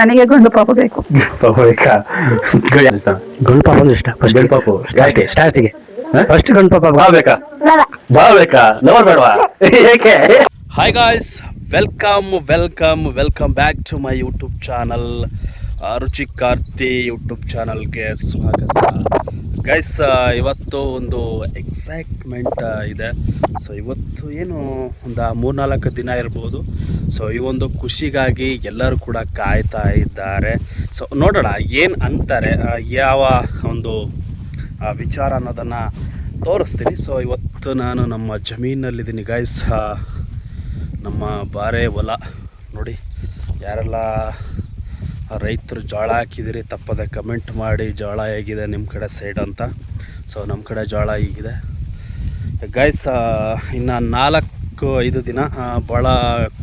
ನನಗೆ ಗಂಡು ಪಾಪ ಬೇಕು. ಪಾಪ ಬೇಕಾ? ಗಂಡು ಪಾಪ ಅಂದ್ರೆ ಇಷ್ಟ. ಫಸ್ಟ್ ಗಂಡು ಪಾಪು ಯಾಕೆ? ಸ್ಟಾರ್ಟಿಗೆ ಫಸ್ಟ್ ಗಂಡು ಪಾಪ ಬಾ ಬೇಕಾ? ಬಾ ಬೇಕಾ? ಲವರ್ ಬೇಡವಾ? ಏಕೆ? Hi guys, welcome back to my YouTube channel. Ruchi Karthi YouTube ಚಾನಲ್ಗೆ ಸ್ವಾಗತ. ಗೈಸ್, ಇವತ್ತು ಒಂದು ಎಕ್ಸೈಟ್ಮೆಂಟ್ ಇದೆ. ಸೊ ಇವತ್ತು ಏನು ಒಂದು 3-4 ದಿನ ಇರ್ಬೋದು. ಸೊ ಈ ಒಂದು ಖುಷಿಗಾಗಿ ಎಲ್ಲರೂ ಕೂಡ ಕಾಯ್ತಾ ಇದ್ದಾರೆ. ಸೊ ನೋಡೋಣ ಏನು ಅಂತಾರೆ, ಯಾವ ಒಂದು ವಿಚಾರ ಅನ್ನೋದನ್ನು ತೋರಿಸ್ತೀನಿ. ಸೊ ಇವತ್ತು ನಾನು ನಮ್ಮ ಜಮೀನಲ್ಲಿದ್ದೀನಿ ಗೈಸ್. ನಮ್ಮ ಬಾರೆ ಹೊಲ ನೋಡಿ. ಯಾರೆಲ್ಲ ರೈತರು ಜೋಳ ಹಾಕಿದಿರಿ ತಪ್ಪದೆ ಕಮೆಂಟ್ ಮಾಡಿ, ಜೋಳ ಹೇಗಿದೆ ನಿಮ್ಮ ಕಡೆ ಸೈಡ್ ಅಂತ. ಸೊ ನಮ್ಮ ಕಡೆ ಜೋಳ ಹೀಗಿದೆ ಗೈಸ್. ಇನ್ನು 4-5 ದಿನ ಭಾಳ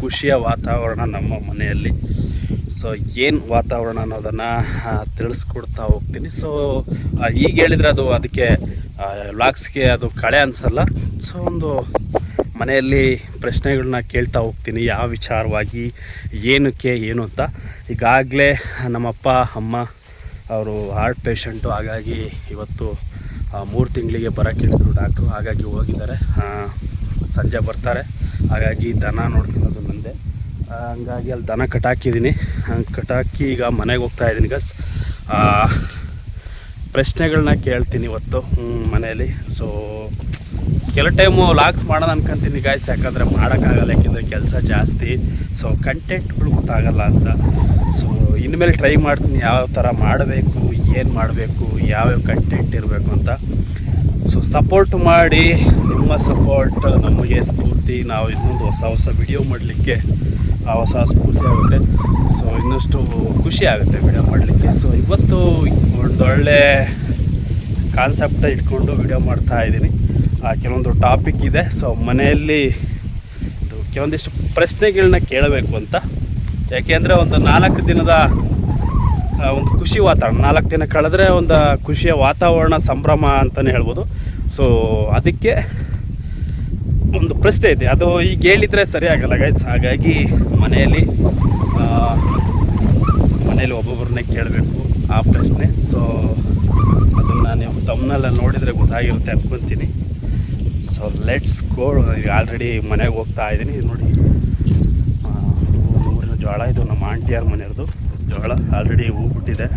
ಖುಷಿಯ ವಾತಾವರಣ ನಮ್ಮ ಮನೆಯಲ್ಲಿ. ಸೊ ಏನು ವಾತಾವರಣ ಅನ್ನೋದನ್ನು ತಿಳಿಸ್ಕೊಡ್ತಾ ಹೋಗ್ತೀನಿ. ಸೊ ಈಗ ಹೇಳಿದರೆ ಅದಕ್ಕೆ ವ್ಲಾಗ್ಸ್ಗೆ ಅದು ಕಳೆ ಅನಿಸಲ್ಲ. ಸೊ ಒಂದು ಮನೆಯಲ್ಲಿ ಪ್ರಶ್ನೆಗಳನ್ನ ಕೇಳ್ತಾ ಹೋಗ್ತೀನಿ, ಯಾವ ವಿಚಾರವಾಗಿ, ಏನಕ್ಕೆ ಏನು ಅಂತ. ಈಗಾಗಲೇ ನಮ್ಮಪ್ಪ ಅಮ್ಮ ಅವರು ಹಾರ್ಟ್ ಪೇಷಂಟು, ಹಾಗಾಗಿ ಇವತ್ತು 3 ತಿಂಗಳಿಗೆ ಬರೋಕ್ಕೆ ಹೇಳಿದ್ರು ಡಾಕ್ಟ್ರು. ಹಾಗಾಗಿ ಹೋಗಿದ್ದಾರೆ, ಸಂಜೆ ಬರ್ತಾರೆ. ಹಾಗಾಗಿ ದನ ನೋಡ್ಕೊಳ್ಳೋದು ನಂದೆ. ಹಂಗಾಗಿ ಅಲ್ಲಿ ದನ ಕಟ್ಟಾಕಿದ್ದೀನಿ. ಕಟ್ಟಾಕಿ ಈಗ ಮನೆಗೆ ಹೋಗ್ತಾಯಿದ್ದೀನಿ ಗಸ್. ಪ್ರಶ್ನೆಗಳನ್ನ ಕೇಳ್ತೀನಿ ಇವತ್ತು ಮನೆಯಲ್ಲಿ. ಸೊ ಕೆಲವು ಟೈಮು ಲಾಗ್ಸ್ ಮಾಡೋಣ ಅನ್ಕೊಂತೀನಿ ಗಾಯ್ಸ್, ಯಾಕಂದರೆ ಮಾಡೋಕ್ಕಾಗಲ್ಲ, ಯಾಕೆಂದರೆ ಕೆಲಸ ಜಾಸ್ತಿ. ಸೊ ಕಂಟೆಂಟ್ಗಳು ಗೊತ್ತಾಗಲ್ಲ ಅಂತ. ಸೊ ಇನ್ಮೇಲೆ ಟ್ರೈ ಮಾಡ್ತೀನಿ ಯಾವ ಥರ ಮಾಡಬೇಕು, ಏನು ಮಾಡಬೇಕು, ಯಾವ್ಯಾವ ಕಂಟೆಂಟ್ ಇರಬೇಕು ಅಂತ. ಸೊ ಸಪೋರ್ಟ್ ಮಾಡಿ, ನಿಮ್ಮ ಸಪೋರ್ಟ್ ನಮಗೆ ಸ್ಫೂರ್ತಿ. ನಾವು ಇನ್ನೊಂದು ಹೊಸ ವಿಡಿಯೋ ಮಾಡಲಿಕ್ಕೆ ಹೊಸ ಸ್ಫೂರ್ತಿ ಆಗುತ್ತೆ. ಸೊ ಇನ್ನಷ್ಟು ಖುಷಿ ಆಗುತ್ತೆ ವಿಡಿಯೋ ಮಾಡಲಿಕ್ಕೆ. ಸೊ ಇವತ್ತು ಒಂದೊಳ್ಳೆ ಕಾನ್ಸೆಪ್ಟ ಇಟ್ಕೊಂಡು ವಿಡಿಯೋ ಮಾಡ್ತಾಯಿದ್ದೀನಿ. ಕೆಲವೊಂದು ಟಾಪಿಕ್ ಇದೆ. ಸೊ ಮನೆಯಲ್ಲಿ ಕೆಲವೊಂದಿಷ್ಟು ಪ್ರಶ್ನೆಗಳನ್ನ ಕೇಳಬೇಕು ಅಂತ. ಯಾಕೆಂದರೆ ಒಂದು 4 ದಿನದ ಒಂದು ಖುಷಿ ವಾತಾವರಣ, 4 ದಿನ ಕಳೆದ್ರೆ ಒಂದು ಖುಷಿಯ ವಾತಾವರಣ, ಸಂಭ್ರಮ ಅಂತಲೇ ಹೇಳ್ಬೋದು. ಸೊ ಅದಕ್ಕೆ ಒಂದು ಪ್ರಶ್ನೆ ಇದೆ, ಅದು ಈಗ ಹೇಳಿದರೆ ಸರಿಯಾಗಲ್ಲ ಗೈಸ್. ಹಾಗಾಗಿ ಮನೆಯಲ್ಲಿ ಒಬ್ಬೊಬ್ಬರನ್ನೇ ಕೇಳಬೇಕು ಆ ಪ್ರಶ್ನೆ. ಸೊ ಅದನ್ನು ನೀವು ತಮ್ಮನೆಲ್ಲ ನೋಡಿದರೆ ಗೊತ್ತಾಗಿರುತ್ತೆ ಅನ್ಕೊತೀನಿ. So let's go. ಈಗ ಆಲ್ರೆಡಿ ಮನೆಗೆ ಹೋಗ್ತಾ ಇದ್ದೀನಿ. ನೋಡಿ, ಊರಿನ ಜೋಳ ಇದು, ನಮ್ಮ ಆಂಟಿಯವ್ರ ಮನೆಯವ್ರದ್ದು ಜೋಳ. ಆಲ್ರೆಡಿ ಹೂ ಬಿಟ್ಟಿದೆ.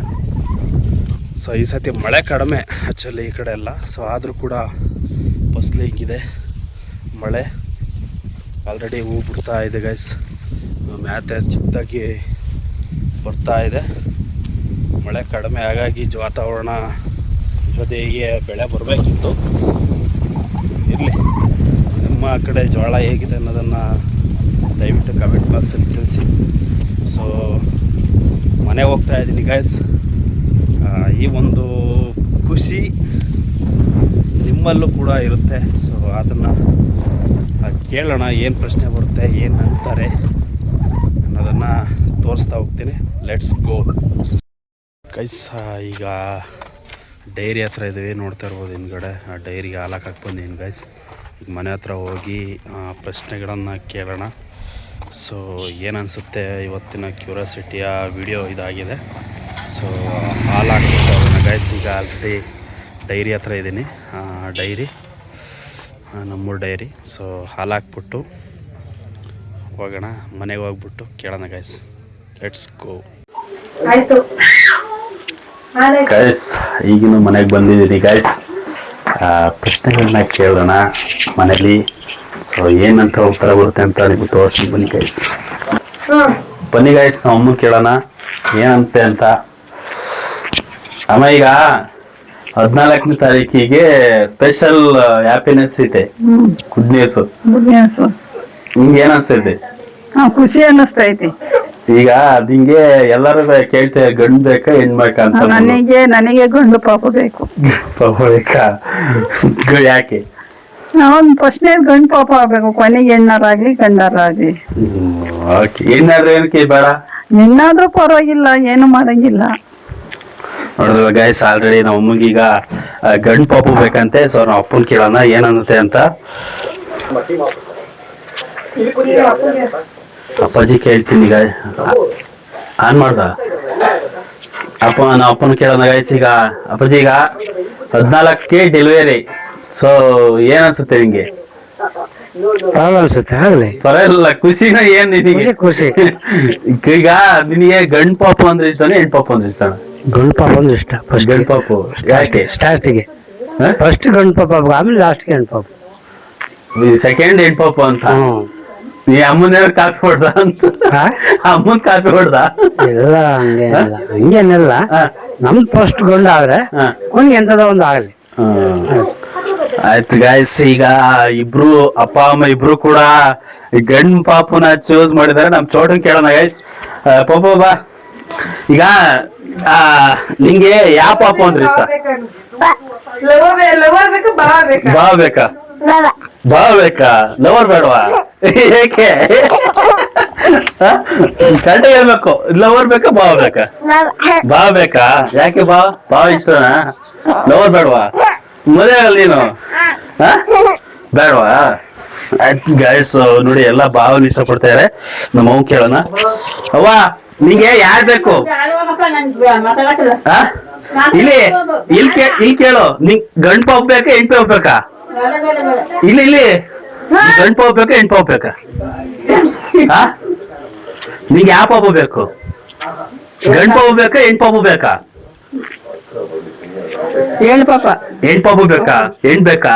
ಸೊ ಈ ಸತಿ ಮಳೆ ಕಡಿಮೆ ಆ್ಯಕ್ಚುಲಿ ಈ ಕಡೆ ಎಲ್ಲ. ಸೊ ಆದರೂ ಕೂಡ ಫಸಲು ಹಿಂಗಿದೆ. ಮಳೆ ಆಲ್ರೆಡಿ ಹೂ ಬಿಡ್ತಾ ಇದೆ ಗೈಸ್. ಮ್ಯಾತೆ ಚಿಕ್ಕದಾಗಿ ಬರ್ತಾ ಇದೆ. ಮಳೆ ಕಡಿಮೆ, ಹಾಗಾಗಿ ವಾತಾವರಣ ಜೊತೆಗೆ ಬೆಳೆ ಬರಬೇಕಿತ್ತು. ಇರಲಿ, ನಿಮ್ಮ ಕಡೆ ಜೋಳ ಹೇಗಿದೆ ಅನ್ನೋದನ್ನು ದಯವಿಟ್ಟು ಕಮೆಂಟ್ ಬಾಕ್ಸಲ್ಲಿ ತಿಳಿಸಿ. ಸೊ ಮನೆಗೆ ಹೋಗ್ತಾ ಇದ್ದೀನಿ ಗೈಸ್. ಈ ಒಂದು ಖುಷಿ ನಿಮ್ಮಲ್ಲೂ ಕೂಡ ಇರುತ್ತೆ. ಸೊ ಅದನ್ನು ಕೇಳೋಣ, ಏನು ಪ್ರಶ್ನೆ ಬರುತ್ತೆ, ಏನು ಅಂತಾರೆ ಅನ್ನೋದನ್ನು ತೋರಿಸ್ತಾ ಹೋಗ್ತೀನಿ. Let's go guys. ಈಗ ಡೈರಿ ಹತ್ರ ಇದ್ದೀವಿ, ನೋಡ್ತಾ ಇರ್ಬೋದು ಹಿಂದ್ಗಡೆ. ಆ ಡೈರಿಗೆ ಹಾಲು ಹಾಕಕ್ಕೆ ಬಂದೀನಿ ಗೈಸ್. ಈಗ ಮನೆ ಹತ್ರ ಹೋಗಿ ಪ್ರಶ್ನೆಗಳನ್ನು ಕೇಳೋಣ. ಸೊ ಏನು ಅನಿಸುತ್ತೆ ಇವತ್ತಿನ ಕ್ಯೂರಿಯಾಸಿಟಿಯ ವಿಡಿಯೋ ಇದಾಗಿದೆ. ಸೊ ಹಾಲು ಹಾಕ್ಬಿಟ್ಟು ಗೈಸ್. ಈಗ ಆಲ್ರೆಡಿ ಡೈರಿ ಹತ್ರ ಇದ್ದೀನಿ. ಡೈರಿ ನಮ್ಮೂರು ಡೈರಿ. ಸೊ ಹಾಲು ಹಾಕ್ಬಿಟ್ಟು ಹೋಗೋಣ, ಮನೆಗೆ ಹೋಗ್ಬಿಟ್ಟು ಕೇಳೋಣ ಗೈಸ್. Let's go. ಆಯ್ತು ಗೈಸ್, ಈಗಿನ ಮನೆಗೆ ಬಂದಿದ್ದೀನಿ ಗೈಸ್. ಪ್ರಶ್ನೆಗಳನ್ನ ಕೇಳೋಣ ಮನೇಲಿ. ಸೊ ಏನಂತ ಉತ್ತರ ಬರುತ್ತೆ ಅಂತ ನಿಮ್ಗೆ ತೋರಿಸ್ತೀನಿ, ಬನ್ನಿ ಗೈಸ್. ಬನ್ನಿ ಗೈಸ್, ನಾವು ಅಮ್ಮ ಕೇಳೋಣ ಏನಂತೆ ಅಂತ. ಅಮ್ಮ, ಈಗ 14ನೇ ತಾರೀಕಿಗೆ ಸ್ಪೆಷಲ್ ಹ್ಯಾಪಿನೆಸ್ ಐತೆ, ಗುಡ್ ನ್ಯೂಸ್. ನಿಮ್ಗೆ ಏನ್ ಅನ್ಸ್ತೈತಿ? ಖುಷಿ ಅನ್ನಿಸ್ತೈತಿ. ಈಗ ಅದಿಂಗೆ ಎಲ್ಲರೂ ಕೇಳ್ತೇವೆ, ಗಂಡು ಬೇಕಾ ಹೆಣ್ ಬೇಕಾ ಅಂತ. ನನಗೆ ಗಂಡು ಪಾಪ ಬೇಕು. ಪಾಪ ಬೇಕಾ? ಯಾಕೆ? ಒಂದು ಪ್ರಶ್ನೆ, ಗಂಡು ಪಾಪ ಆಗ್ಬೇಕು. ಕೊನೆಗೆ ಹೆಣ್ಣಾರಾಗ್ಲಿ ಗಂಡಾರಾಗ್ಲಿ. ಹೆಣ್ಣಾದ್ರೆ ಏನಕ್ಕೆ ಬೇಡ? ಹೆಣ್ಣಾದ್ರೂ ಪರವಾಗಿಲ್ಲ, ಏನು ಮಾಡಂಗಿಲ್ಲ. ನೋಡಿದ್ವ ಗೈಸ್, ಆಲ್ರೆಡಿ ನಮ್ಮ ಅಮ್ಮಗೀಗ ಗಂಡು ಪಾಪು ಬೇಕಂತೆ. ಸೊ ನಾವು ಅಪ್ಪನ್ ಕೇಳೋಣ ಏನನ್ನುತ್ತೆ ಅಂತ. ಅಪ್ಪಾಜಿ ಕೇಳ್ತೀನಿ ಈಗ. ಆನ್ ಮಾಡ್ದ ಅಪ್ಪನ ಕೇಳೋಣ ಗೈಸ್. ಈಗ ಅಪ್ಪಾಜಿ ಈಗ 14ಕ್ಕೆ ಡೆಲಿವರಿ, ಸೊ ಏನ್ ಅನ್ಸುತ್ತೆ ನಿಂಗೆ? ಅನ್ಸುತ್ತೆ ಆಗ್ಲಿ ಪರವಾಗಿಲ್ಲ, ಖುಷಿನ ಏನ್ ನಿನಗೆ? ಖುಷಿ. ಈಗ ನಿನಗೆ ಗಂಡ್ ಪಾಪು ಅಂದ್ರೆ ಇಷ್ಟನ ಹೆಣ್ ಪಾಪು ಅಂದ್ರೆ ಇಷ್ಟನ? ಗಂಡು ಪಾಪ ಅಂದ್ರೆ ಇಷ್ಟ. ಫಸ್ಟ್ ಗಂಡ್ ಪಾಪು ಯಾಕೆ? ಸ್ಟಾರ್ಟಿಗೆ ಫಸ್ಟ್ ಗಂಡು ಪಾಪ, ಆಮೇಲೆ ಲಾಸ್ಟ್ ಗಂಡು ಪಾಪ, ಸೆಕೆಂಡ್ ಹೆಣ್ ಪಾಪು ಅಂತ. ನೀ ಅಮ್ಮನ ಕಾಪಿ ಹೊಡ್ದ ಅಂತ? ಅಮ್ಮನ್ ಕಾಪಿ ಹೊಡ್ದ? ಎಲ್ಲ ಹಂಗೇನಿಲ್ಲ. ನಮ್ದು ಫಸ್ಟ್ ಗಂಡು ಆದ್ರೆ ಕೊನೆಗೆ ಎಂತದ ಒಂದು ಆಗಲಿ. ಆಯ್ತು ಗಾಯ್ಸ್, ಈಗ ಇಬ್ರು ಅಪ್ಪ ಅಮ್ಮ ಇಬ್ರು ಕೂಡ ಗಂಡ್ ಪಾಪುನ ಚೂಸ್ ಮಾಡಿದಾರೆ. ನಮ್ ಚೋಟನ್ ಕೇಳೋಣ ಗೈಸ್. ಪಾಪ ಬಾ, ಈಗ ನಿಂಗೆ ಯಾವ ಪಾಪು ಅಂದ್ರೆ ಇಷ್ಟ? ಬಾ ಬೇಕಾ? ಬಾ ಬೇಕಾ? ಲವರ್ ಬೇಡವಾ? ಏಕೆ? ಕರೆಕ್ಟ್ ಹೇಳ್ಬೇಕು. ಲವರ್ ಬೇಕಾ ಬಾ ಬೇಕಾ? ಬಾ ಬೇಕಾ? ಯಾಕೆ ಬಾ ಇಷ್ಟನಾ? ಲವರ್ ಬೇಡವಾ? ಮದುವೆ ಆಗಲ್ಲ ನೀನು? ಬೇಡವಾ? ಆಯ್ತು ಗೈಸ್, ನೋಡಿ ಎಲ್ಲ ಭಾವನ ಇಷ್ಟಪಡ್ತಾರೆ. ನಮ್ಮ ಅವ್ವ ಕೇಳೋಣ. ಅವ್ವ ನಿಂಗೆ ಯಾರ್ ಬೇಕು? ಇಲ್ಲಿ ಕೇಳು, ನಿಂಗ್ ಗಂಡ್ ಪಾಪ್ ಬೇಕಾ ಹೆಣ್ ಪಾಪ್ ಬೇಕಾ? ಇಲ್ಲಿ ಗಂಡ್ ಪಾಪ್ ಬೇಕಾ ಹೆಣ್ ಪಾಪ್ ಬೇಕಾ? ನಿಂಗೆ ಯಾವ ಪಾಪು ಬೇಕು? ಗಂಡ್ ಪಾಪು ಬೇಕಾ ಹೆಣ್ ಪಾಪು ಬೇಕಾ? ಹೆಣ್ ಪಾಪ. ಹೆಣ್ ಪಾಪು ಬೇಕಾ? ಹೆಣ್ ಬೇಕಾ?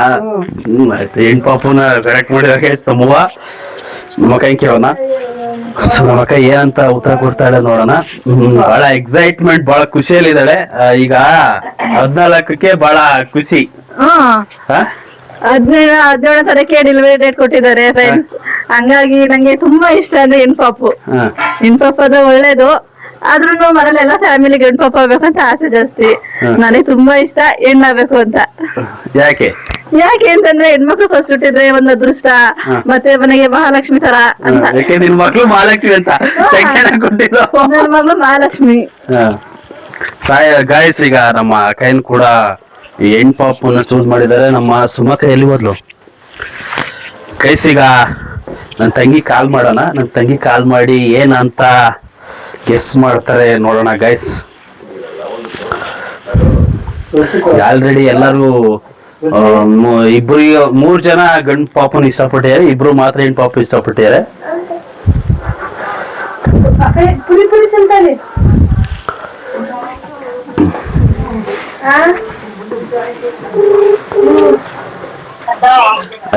ಆಯ್ತು, ಹೆಣ್ ಪಾಪುನ ಸೆಲೆಕ್ಟ್ ಮಾಡಿದಾಗ ತಮ್ಮವ್ವ. ನಮ್ಮ ಕೈ ಕೇಳೋಣ. ಸೊ ನಮ್ಮ ಅಕ್ಕ ಏನಂತ ಉತ್ತರ ಕೊಡ್ತಾಳೆ ನೋಡೋಣ. ಬಹಳ ಎಕ್ಸೈಟ್ಮೆಂಟ್, ಬಹಳ ಖುಷಿಯಲ್ಲಿದ್ದಾಳೆ. ಈಗ 14ಕ್ಕೆ ಬಹಳ ಖುಷಿ. 17 ತಾರೀಕಿಗೆ ಡೆಲಿವರಿ ಡೇಟ್ ಕೊಟ್ಟಿದ್ದಾರೆ ಫ್ರೆಂಡ್ಸ್. ಹಂಗಾಗಿ ನಂಗೆ ತುಂಬಾ ಇಷ್ಟ ಅಂದ್ರೆ ಹೆಣ್ಪಾಪು. ಹೆಣ್ಪಾಪು ಅದು ಒಳ್ಳೇದು. ಆದ್ರೂ ಮನೇಲೆಲ್ಲ ಫ್ಯಾಮಿಲಿ ಗಂಡ್ ಪಾಪ ಆಗ್ಬೇಕಂತ ಆಸೆ ಜಾಸ್ತಿ. ನನಗೆ ತುಂಬಾ ಇಷ್ಟ ಹೆಣ್ಣಾಗ್ಬೇಕು ಅಂತ. ಯಾಕೆ ಅಂತಂದ್ರೆ ಹೆಣ್ಮಕ್ಳು ಫಸ್ಟ್ ಹುಟ್ಟಿದ್ರೆ ಒಂದು ಅದೃಷ್ಟ, ಮತ್ತೆ ಮನೆಗೆ ಮಹಾಲಕ್ಷ್ಮಿ ತರ ಅಂತ. ನಿನ್ ಮಕ್ಳು ಮಹಾಲಕ್ಷ್ಮಿ ಅಂತ ನನ್ನ ಮಗಳು ಮಹಾಲಕ್ಷ್ಮಿ. ಗಾಯ್ಸ್, ಈಗ ನಮ್ಮ ಕೈನ್ ಕೂಡ ಹೆಣ್ ಪಾಪುನ ಚೂಸ್ ಮಾಡಿದ್ದಾರೆ. ನಮ್ಮ ಸುಮಕ ಎಲ್ಲಿ ಹೋದ್ಲು ಗೈಸ್? ಈಗ ನನ್ ತಂಗಿ ಕಾಲ್ ಮಾಡೋಣ. ನನ್ ತಂಗಿ ಕಾಲ್ ಮಾಡಿ ಏನಂತ ಗೆಸ್ ಮಾಡ್ತಾರೆ ನೋಡೋಣ ಗೈಸ್. ಆಲ್ರೆಡಿ ಎಲ್ಲರೂ ಇಬ್ರು 3 ಜನ ಗಂಡ್ ಪಾಪನ್ ಇಷ್ಟಪಟ್ಟಿದ್ದಾರೆ, ಇಬ್ರು ಮಾತ್ರ ಹೆಣ್ ಪಾಪು ಇಷ್ಟಪಟ್ಟಿದ್ದಾರೆ.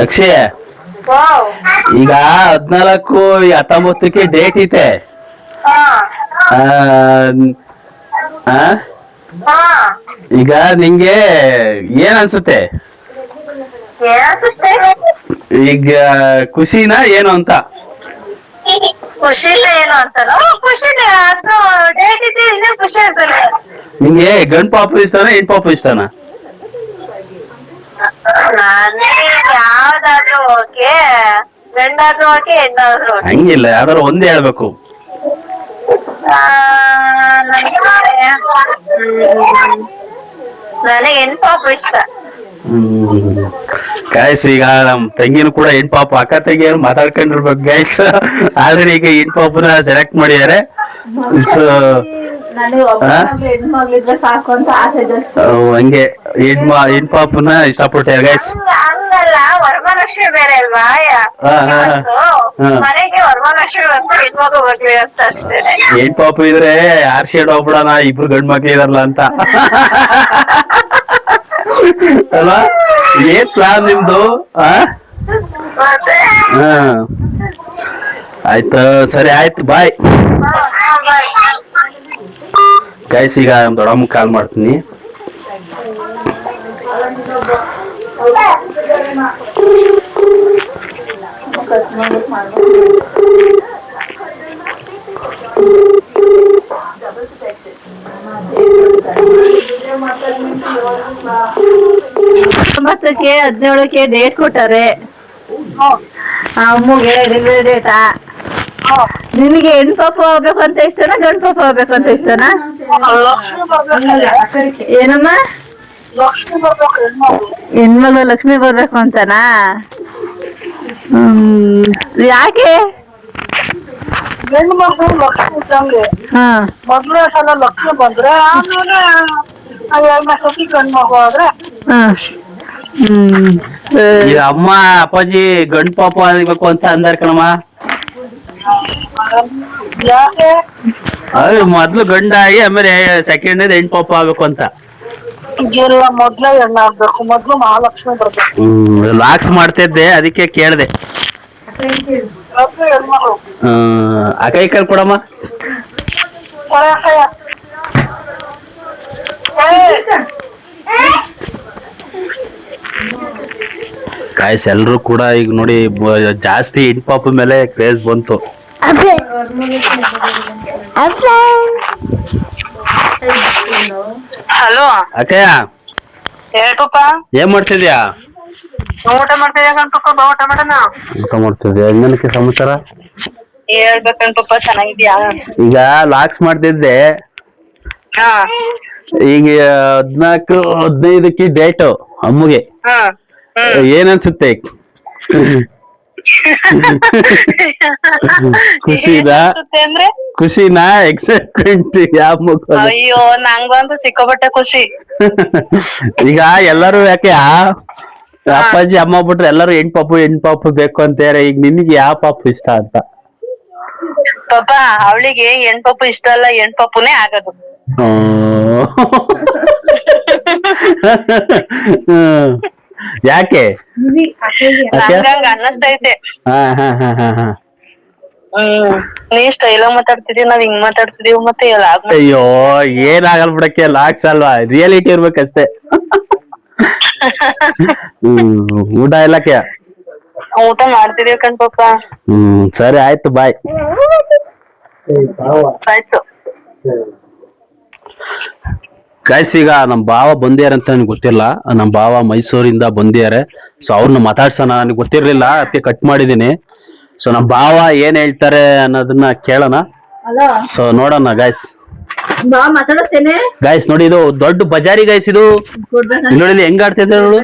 ಅಕ್ಷಯ, ಈಗ 14 19ಕ್ಕೆ ಡೇಟ್ ಐತೆ. ಈಗ ನಿಂಗೆ ಏನ್ ಅನ್ಸುತ್ತೆ? ಈಗ ಖುಷಿನ ಏನು ಅಂತ? ನಿಂಗೆ ಗಂಡ್ ಪಾಪು ಇಷ್ಟನ ಹೆಣ್ ಪಾಪು ಇಷ್ಟನ? ಹಂಗಿಲ್ಲ, ಯಾವ್ದಾರು ಒಂದೇ ಹೇಳ್ಬೇಕು. ನನಗೆ ಹೆಣ್ ಪಾಪು ಇಷ್ಟ. ಗೈಸ್, ಈಗ ನಮ್ ತಂಗಿನೂ ಕೂಡ ಹೆಣ್ ಪಾಪು, ಅಕ್ಕ ತಂಗಿಯರು ಮಾತಾಡ್ಕೊಂಡಿರ್ಬೇಕು ಗೈಸ್. ಆಲ್ರೆಡಿ ಈಗ ಹೆಣ್ ಪಾಪುನ ಸೆಲೆಕ್ಟ್ ಮಾಡಿದ್ದಾರೆ. ಹಂಗೆ ಹೆಣ್ ಪಾಪುನ ಇಷ್ಟಪಡ್ತಾರೆ ಗೈಸ್. ವರಮಹಾಲಕ್ಷ್ಮಿ ಬೇರೆ ಅಲ್ವಾ? ಮನೆಗೆ ವರಮಹಾಲಕ್ಷ್ಮಿ ಅಂತ ಹೆಣ್ಮಗು ಬರ್ಲಿ ಅಂತ ಅಷ್ಟೇ. ಹೆಣ್ ಪಾಪು ಇದ್ರೆ ಯಾರ್ ಶೇಡ್ ಹೋಗ್ಬಿಡೋಣ, ಇಬ್ರು ಗಂಡ್ ಮಕ್ಳು ಇದಾರಲ್ಲ ಅಂತ ಅಲ್ವಾ? ಏನ್ ಪ್ಲಾನ್ ನಿಮ್ದು? ಆಯ್ತು, ಸರಿ ಆಯ್ತು, ಬಾಯ್ ಗೈಸ್. ಈಗ ನಮ್ ದೊಡ್ಡಮ್ಮ ಕಾಲ್ ಮಾಡ್ತೀನಿ. ಕ್ಕೆ 17ಕ್ಕೆ ಡೇಟ್ ಕೊಟ್ಟಾರೆ. ಅಮ್ಮಗೆ ಡೆಲಿವರಿ ಡೇಟಾ. ನಿಮಗೆ ಹೆಣ್ ಪಾಪು ಆಗ್ಬೇಕು ಅಂತ ಇಷ್ಟನಾ ಗಂಡ್ ಪಾಪು ಆಗ್ಬೇಕು ಅಂತ ಇಷ್ಟನಾ? ಏನಮ್ಮ? ಹೆಣ್ಮಗಳು ಲಕ್ಷ್ಮಿ ಬರ್ಬೇಕು ಅಂತನಾ? ಯಾಕೆ? ಗಂಡು ಮಗು ಲಕ್ಷ್ಮಿ ಹಾ ಮೊದ್ಲೇ ಸಲ ಲಕ್ಷ್ಮಿ ಬಂದ್ರೆ ಆಮೇಲೆ ಎರಡನೇ ಸತಿ ಗಂಡ್ ಮಗು ಆದ್ರೆ ಹಾ ಹ್ಮ್ ಈಗ ಅಮ್ಮ ಅಪ್ಪಾಜಿ ಗಂಡು ಪಾಪ ಆಗ್ಬೇಕು ಅಂತ ಅಂದಾರ ಕಣಮ್ಮ. ಯಾಕೆ ಅದು ಮೊದ್ಲು ಗಂಡಾಗಿ ಆಮೇಲೆ ಸೆಕೆಂಡ್ ಹೆಣ್ಣು ಪಾಪ ಆಗ್ಬೇಕು ಅಂತ. ಎಲ್ಲ ಮೊದ್ಲೇ ಹೆಣ್ಣಾಗ್ಬೇಕು, ಮೊದ್ಲು ಮಹಾಲಕ್ಷ್ಮಿ ಬರ್ಬೇಕು, ಲಾಕ್ಸ್ ಮಾಡ್ತಿದ್ದೆ ಅದಕ್ಕೆ ಕೇಳ್ದೆ. ಮೊದ್ಲು ಹೆಣ್ಮಗಳು. ಆ ಕೈ ಕಾಲ್ ಕೊಡಮ್ಮ. ಗಾಯ್ಸ್ ಎಲ್ರು ಕೂಡ ಈಗ ನೋಡಿ ಜಾಸ್ತಿ ಹೆಣ್ಣು ಪಾಪ ಮೇಲೆ ಕ್ರೇಜ್ ಬಂತು. ಹಲೋ ಅಕ್ಕಯ್ಯ ಹೇಳ್ತಪ್ಪ, ಏನ್ ಮಾಡ್ತಿದ್ಯಾ? ಊಟ ಮಾಡ್ತಿದ್ಯಾ ಕಣ್ಪಪ್ಪ? ಬಾ ಊಟ ಮಾಡೋಣ. ಊಟ ಮಾಡ್ತಿದ್ಯಾ? ಇನ್ನೇನಕ್ಕೆ ಸಮಾಚಾರ? ಹೇಳ್ಬೇಕಣ್ಪಪ್ಪ, ಚೆನ್ನಾಗಿದ್ಯಾ? ಈಗ ಲಾಕ್ಸ್ ಮಾಡ್ತಿದ್ದೆ, ಹಾ ಈಗ 14-15ಕ್ಕೆ ಡೇಟ್ ಅಮ್ಮಗೆ. ಹಾ ಏನನ್ಸುತ್ತೆ? ಖುಷಿನಾ ಅಂದ್ರೆ ಖುಷಿನಾ ಎಕ್ಸೈಟ್ಮೆಂಟ್? ಯಾವ ಮಗು? ಅಯ್ಯೋ ನಂಗಂತೂ ಸಿಕ್ಕಾಪಟ್ಟೆ ಖುಷಿ. ಈಗ ಎಲ್ಲರೂ ಯಾಕೆ ಅಪ್ಪಾಜಿ ಅಮ್ಮ ಬಿಟ್ರೆ ಎಲ್ಲರೂ ಹೆಣ್ ಪಾಪು ಬೇಕು ಅಂತಾರೆ. ಈಗ ನಿನ್ಗೆ ಯಾವ ಪಾಪು ಇಷ್ಟ ಅಂತ? ಪಾಪ ಅವಳಿಗೆ ಹೆಣ್ಪಾಪು ಇಷ್ಟ ಅಲ್ಲ, ಹೆಣ್ಪಾಪುನೇ ಆಗದು. ಯಾಕೆ? ನಂಗಂಗ ಅನ್ನಿಸ್ತೈತೆ. ನೀ ಸ್ಟೈಲ್ ಮಾತಾಡ್ತಿದೀವಿ, ನಾವ್ ಹಿಂಗ್ ಮಾತಾಡ್ತಿದೀವಿ, ಮತ್ತೆ ಎಲ್ಲ ಅಯ್ಯೋ ಏನಾಗಲ್ ಬಿಡಕ್ಕೆ, ಲಾಕ್ಸ್ ಅಲ್ವಾ, ರಿಯಾಲಿಟಿ ಇರ್ಬೇಕಷ್ಟೇ. ಊಟ ಎಲ್ಲಕ್ಕೆ? ಊಟ ಮಾಡ್ತಿದೀವಿ ಕಣ್ಪಪ್ಪ. ಸರಿ ಆಯ್ತು, ಬಾಯ್. ಆಯ್ತು. ಗಾಯ್ಸ್ ಈಗ ನಮ್ ಭಾವ ಬಂದಿಯಾರ ಅಂತ ನನಗೆ ಗೊತ್ತಿಲ್ಲ. ನಮ್ ಭಾವ ಮೈಸೂರಿಂದ ಬಂದಿದ್ದಾರೆ. ಸೊ ಅವ್ರನ್ನ ಮಾತಾಡ್ಸೋಣ, ನನಗೆ ಗೊತ್ತಿರ್ಲಿಲ್ಲ, ಅದಕ್ಕೆ ಕಟ್ ಮಾಡಿದೀನಿ. ಸೊ ನಮ್ ಭಾವ ಏನ್ ಹೇಳ್ತಾರೆ ಅನ್ನೋದನ್ನ ಕೇಳೋಣ. ಸೊ ನೋಡೋಣ ಗಾಯ್ಸ್. ಮಾತಾಡತ್ತೇನೆ ಗಾಯ್ಸ್ ನೋಡಿ, ಇದು ದೊಡ್ಡ ಬಜಾರಿ ಗಾಯ್ಸ್. ಇದು ನೋಡಿ ಹೆಂಗ್ ಆಡ್ತಿದ್ದೆ ನೋಡು.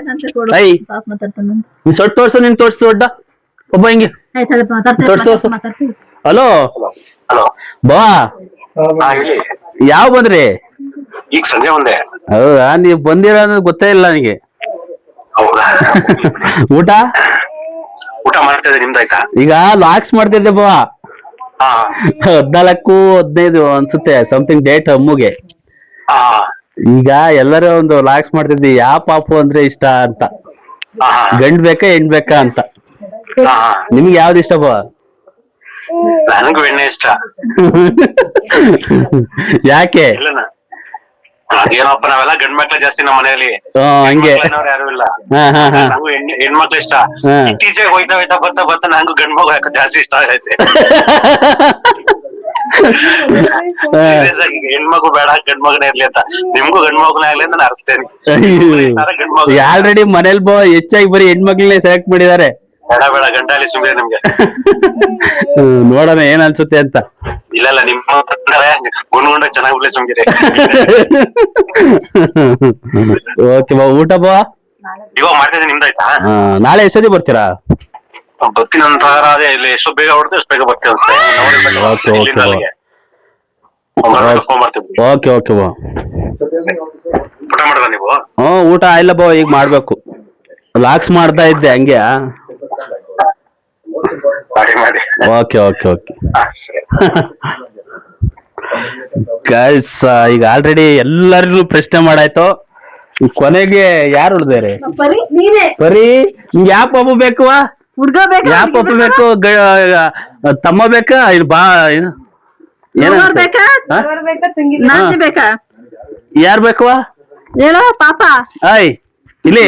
ಐ ನೀನ್ ಸೊಟ್ಟು ತೋರ್ಸು, ನೀನ್ ತೋರ್ಸು ದೊಡ್ಡ ಒಬ್ಬ ಹಿಂಗೆ ಸೊಟ್ಟು ತೋರ್ಸು. ಹಲೋ ಬಾ, ಯಾವ ಬಂದ್ರಿ? ಈಗ ಸಂಜೆ ಒಂದೇ. ಹೌದಾ, ನೀವ್ ಬಂದಿರ ಅನ್ನೋದು ಗೊತ್ತೇ ಇಲ್ಲ ನನಗೆ. ಹೌದಾ? ಊಟ ಊಟ ಮಾಡ್ತಿದ್ದೆ, ನಿಮ್ದಾಯ್ತಾ? ಈಗ ಲಾಕ್ಸ್ ಮಾಡ್ತಿದ್ದೆ ಬಾ. ಹಾ 14-15 ಅನ್ಸುತ್ತೆ ಸಮಥಿಂಗ್ ಡೇಟ್ ಅಮ್ಮಗೆ. ಹಾ ಈಗ ಎಲ್ಲರೂ ಒಂದು ಲಾಕ್ಸ್ ಮಾಡ್ತಿದ್ವಿ, ಯಾವ ಪಾಪು ಅಂದ್ರೆ ಇಷ್ಟ ಅಂತ, ಹಾ ಗಂಡ್ ಬೇಕಾ ಹೆಣ್ ಬೇಕಾ ಅಂತ. ಹಾ ನಿಮ್ಗೆ ಯಾವ್ದು ಇಷ್ಟ ಬಾ? ನನಗೂ ಎಣ್ಣೆ ಇಷ್ಟ. ಯಾಕೆ? ಇಲ್ಲನ ಅದೇನಪ್ಪ, ನಾವೆಲ್ಲ ಗಂಡ್ ಮಕ್ಳು ಜಾಸ್ತಿ ನಮ್ಮ ಮನೆಯಲ್ಲಿ, ಹಂಗೆ ಯಾರು ಇಲ್ಲ. ಹಾ ನಂಗೂ ಹೆಣ್ಮಕ್ಳು ಇಷ್ಟ. ಹಾ. ಇತ್ತೀಚೆಗೆ ಹೋಯ್ತಾ ಬರ್ತಾ ನಂಗೂ ಗಂಡ್ ಮಗು ಯಾಕೆ ಜಾಸ್ತಿ ಇಷ್ಟ ಆಗೈತೆ. ಸೀರಿಯಸ್ ಆಗಿ ಹೆಣ್ಮಗು ಬೇಡ, ಗಂಡ್ ಮಗನೇ ಇರ್ಲಿ ಅಂತ. ನಿಮ್ಗೂ ಗಂಡ್ ಮಗುನೇ ಆಗ್ಲಿ ಅಂತ ನಾನು ಅರ್ಸ್ತೇನೆ. ಗಂಡ್ ಮಗು ಆಲ್ರೆಡಿ ಮನೇಲಿ ಹೆಚ್ಚಾಗಿ ಬರೀ ಹೆಣ್ಮಕ್ಳನ್ನೇ ಸೆಲೆಕ್ಟ್ ಮಾಡಿದ್ದಾರೆ. ಬೇಡ ಗಂಡಾಲಿ ಸುಮ್ಮನೆ ನಮ್ಗೆ. ನೋಡೋಣ ಏನ್ ಅನ್ಸುತ್ತೆ ಅಂತ. ಇಲ್ಲ ನಿಮ್ಮ ಗುಂಡ್ಗುಂಡ ಚೆನ್ನಾಗಿ ಸುಮ್ಗಿರಿ. ಓಕೆ ಬಾ, ಊಟ ಬಾ. ಇವಾಗ ಮಾಡ್ತಿದ್ದೆ, ನಿಮ್ದಾಯ್ತಾ? ನಾಳೆ ಎಷ್ಟೊತ್ತಿಗೆ ಬರ್ತೀರಾ? ಬರ್ತೀನಿ ನಂತರ. ಅದೇ ಇಲ್ಲಿ ಎಷ್ಟು ಬೇಗ ಹೊಡ್ತೀವಿ ಅಷ್ಟು ಬೇಗ ಬರ್ತೀವಿ ಅನ್ಸುತ್ತೆ. ಫೋನ್ ಮಾಡ್ತೀವಿ. ಓಕೆ ಓಕೆ ಬಾ. ಊಟ ಮಾಡಿದ್ರ ನೀವು? ಊಟ ಇಲ್ಲ ಬಾ, ಈಗ ಮಾಡ್ಬೇಕು. ಲಾಕ್ಸ್ ಮಾಡ್ತಾ ಇದ್ದೆ ಹಂಗೆ. ಮಾಡಿ. ಓಕೆ ಓಕೆ ಓಕೆ ಸರಿ. ಗೈಸ್ ಈಗ ಆಲ್ರೆಡಿ ಎಲ್ಲರಿಗೂ ಪ್ರಶ್ನೆ ಮಾಡಾಯ್ತು. ಕೊನೆಗೆ ಯಾರು ಉಳ್ದಾರೆ? ಬರೀ ನಿಮ್ಗೆ ಯಾವ ಪಾಪ ಬೇಕು? ಹುಡ್ಗ ಬೇಕಾ? ಯಾವ ಪಾಪ ಬೇಕು? ತಮ್ಮ ಬೇಕಾ? ಇದು ಬಾ ಬೇಕಾ? ನಾನ್ ಬೇಕಾ? ಯಾರು ಬೇಕು? ಹೇಳೋ ಪಾಪ. ಆಯ್ ಇಲ್ಲಿ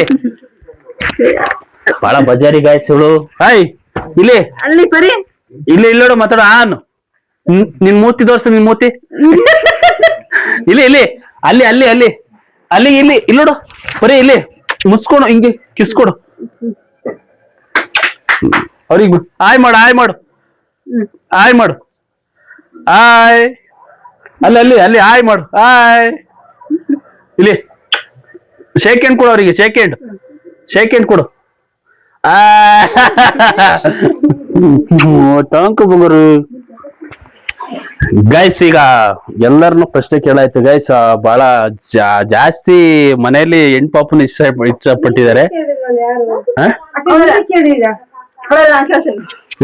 ಬಹಳ ಬಜಾರಿ ಗಾಯ್ಸ್ ಇವಳು. ಆಯ್ ಇಲ್ಲಿ ಅಲ್ಲಿ ಸರಿ, ಇಲ್ಲಿ ಇಲ್ಲೋಡು ಮಾತಾಡ. ನಿನ್ ಮೂತಿ ತೋರ್ಸು, ನಿನ್ ಮೂತಿ ಇಲ್ಲಿ ಅಲ್ಲಿ ಅಲ್ಲಿ ಅಲ್ಲಿ ಅಲ್ಲಿ ಇಲ್ಲಿ ಇಲ್ಲೋಡು. ಬರೀ ಇಲ್ಲಿ ಮುಸ್ಕೊಡು, ಹಿಂಗೆ ಕಿಸ್ಕೊಡು ಅವ್ರಿಗೆ. ಆಯ್ ಮಾಡು ಆಯ್ ಮಾಡು ಆಯ್ ಮಾಡು ಆಯ್. ಅಲ್ಲಿ ಅಲ್ಲಿ ಅಲ್ಲಿ ಆಯ್ ಮಾಡು ಆಯ್. ಇಲ್ಲಿ ಶೇಕ್ ಹ್ಯಾಂಡ್ ಕೊಡು ಅವರಿಗೆ, ಶೇಕ್ ಹ್ಯಾಂಡ್ ಕೊಡು. ಟಾಂಕ್ ಬಗರು ಗೈಸ್ ಈಗ ಎಲ್ಲರನ್ನು ಪ್ರಶ್ನೆ ಕೇಳಾಯ್ತು ಗೈಸ್. ಬಹಳ ಜಾಸ್ತಿ ಮನೆಯಲ್ಲಿ ಹೆಣ್ಪಾಪನ ಇಷ್ಟಪಟ್ಟಿದ್ದಾರೆ.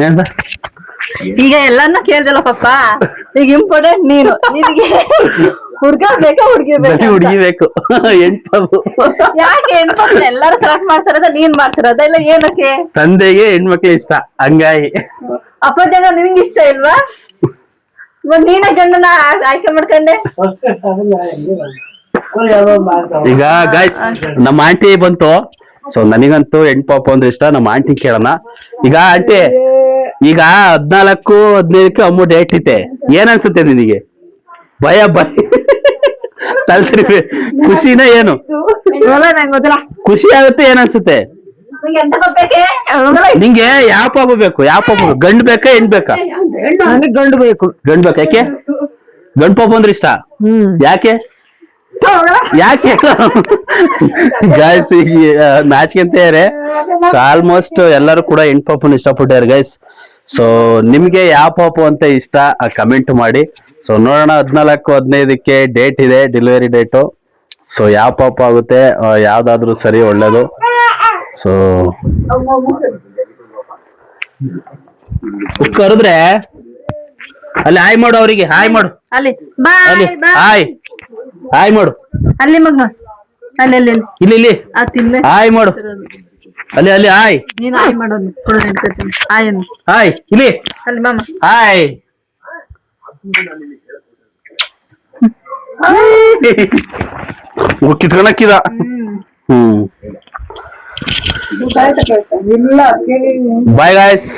ಏನ್ ಸರ್? ಈಗ ಎಲ್ಲಾನು ಕೇಳ್ದಲ್ಲ ಪಪ್ಪ, ಈಗ ಇಂಪಾರ್ಟೆಂಟ್ ನೀನು, ನಿನಗೆ ಹುಡ್ಗ ಬೇಕಾ ಹುಡ್ಗಿ ಬೇಕಾ? ಹುಡುಗಿ ಬೇಕು ಹೆಣ್ಪಾಪು. ಯಾಕೆ ಹೆಣ್ಮಕ್ಳು ಎಲ್ಲಾರು ಸೆಲೆಕ್ಟ್ ಮಾಡ್ತಾರದ, ನೀನ್ ಮಾಡ್ತಾರದ, ಇಲ್ಲ ಏನಕ್ಕೆ? ತಂದೆಗೆ ಹೆಣ್ಮಕ್ಳು ಇಷ್ಟ, ಹಂಗಾಗಿ. ಅಪ್ಪಜ್ಜಂಗ ನಿನ್ಗೆ ಇಷ್ಟ ಇಲ್ವಾ? ಮತ್ತ್ ನೀನೇ ಗಂಡನ ಆಯ್ಕೆ ಮಾಡ್ಕೊಂಡೆ. ಈಗ ಗಾಯ್ಸ್ ನಮ್ಮ ಆಂಟಿ ಬಂತು. ಸೊ ನನಗಂತೂ ಹೆಣ್ಪಾಪ ಅಂದ್ರೆ ಇಷ್ಟ. ನಮ್ಮ ಆಂಟಿ ಕೇಳೋಣ. ಈಗ ಆಂಟಿ, ಈಗ 14-15ಕ್ಕೆ ಅಮ್ಮು ಡೇಟ್ ಐತೆ, ಏನ್ ಅನ್ಸುತ್ತೆ ನಿನಗೆ? ಭಯ ತಲ್ತಿರಿ, ಖುಷಿನ ಏನು? ಖುಷಿ ಆಗುತ್ತೆ, ಏನ್ ಅನ್ಸುತ್ತೆ ನಿಂಗೆ? ಯಾವ ಪಾಪ ಬೇಕು? ಯಾವ ಪಾಪ? ಗಂಡ್ ಬೇಕಾ ಹೆಣ್ ಬೇಕಾ? ಗಂಡು ಬೇಕು. ಗಂಡ್ ಬೇಕಾ? ಯಾಕೆ ಗಂಡ್ ಪಾಪ ಅಂದ್ರೆ ಇಷ್ಟ? ಯಾಕೆ ಯಾಕೆ ಗಾಯ್ಸ್? ಈಗ ನಾಚಿಕೆಂತಾರೆ. ಸೊ ಆಲ್ಮೋಸ್ಟ್ ಎಲ್ಲರೂ ಕೂಡ ಹೆಣ್ಪಾಪನ ಇಷ್ಟಪಟ್ಟಾರೆ ಗೈಸ್. ಸೊ ನಿಮ್ಗೆ ಯಾವ ಪಾಪು ಅಂತ ಇಷ್ಟ ಕಮೆಂಟ್ ಮಾಡಿ. ಸೊ ನೋಡೋಣ, 14-15ಕ್ಕೆ ಡೇಟ್ ಇದೆ, ಡೆಲಿವರಿ ಡೇಟು. ಸೊ ಯಾವ ಪಾಪ ಆಗುತ್ತೆ, ಯಾವ್ದಾದ್ರು ಸರಿ, ಒಳ್ಳೇದು. ಸೊ ಕರೆದ್ರೆ ಅಲ್ಲಿ ಹಾಯ್ ಮಾಡು, ಅವರಿಗೆ ಹಾಯ್ ಮಾಡು, ಅಲ್ಲಿ ಅಲ್ಲಿ ಬಾಯ್ ಹಾಯ್ ಹಾಯ್ ಮಾಡು, ಅಲ್ಲಿ ಮಗ, ಅಲ್ಲಿ ಅಲ್ಲಿ ಇಲ್ಲಿ ಇಲ್ಲಿ ಆ ತಿನ್ನೆ ಹಾಯ್ ಮಾಡು, ಅಲ್ಲಿ ಅಲ್ಲಿ ಹಾಯ್, ನೀನ್ ಆಯ್ ಮಾಡೋದು ಕೊಡು ನೆನ್ಕೋತೀನಿ. ಆಯನ್ ಹಾಯ್ ಇಲ್ಲಿ ಅಲ್ಲಿ ಮಾಮ ಹಾಯ್. ಕಿತ್ಕೊಳಕ್ಕಿದ. Bye guys.